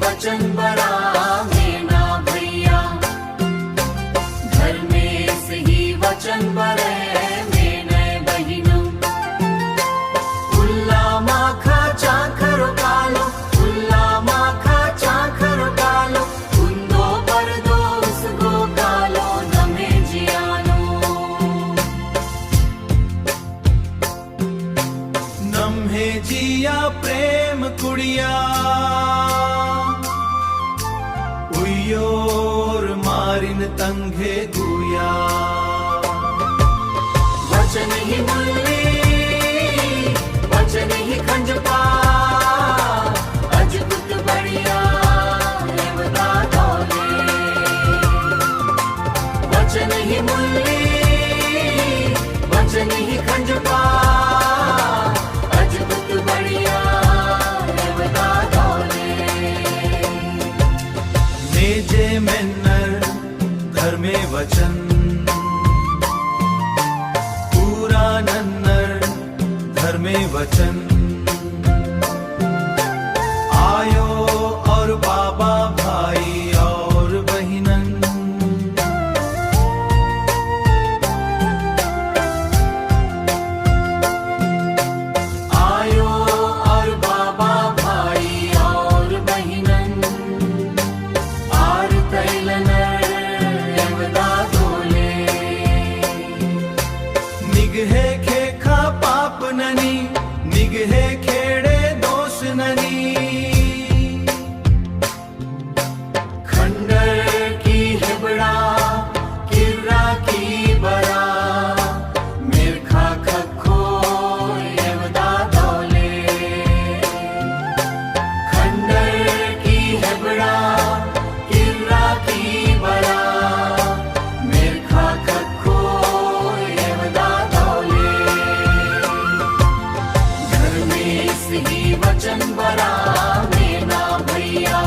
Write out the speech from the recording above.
वचन बड़ा मेना भैया, घर में से ही वचन बड़े मेने बहिनों। उल्ला माखा चाखरो कालो, उल्ला माखा चाखरो कालो, उन्दो परदो उसगो कालो नमे जियानो। नम्हे जिया प्रेम कुड़िया, उयोर मारिन तंगे गुया। वचन ही मुल्ली, वचन ही खंजपा, अजबुत बढ़िया रेवता तोले। वचन ही मुल्ली, वचन ही खंजपा, अजबुत बढ़िया रेवता तोले। नेजे मेन्नर घर में वचन, पूरा नन्नर घर में वचन। आयो और बाबा भाई और बहिनन, आयो और बाबा भाई और बहिनन, आर तैलनर रेवदा तोले। निगहे खेखा पाप ननी, निगहे खेड़े दोष ननी। खंडर की हिबड़ा, किर्रा की बड़ा, मिर्खा खखो रेवदा तोले। खंडर की हिबड़ा, किर्रा की बड़ा, मिर्खा खखो रेवदा तोले। घर में से ही वचन बड़ा मेना भैया,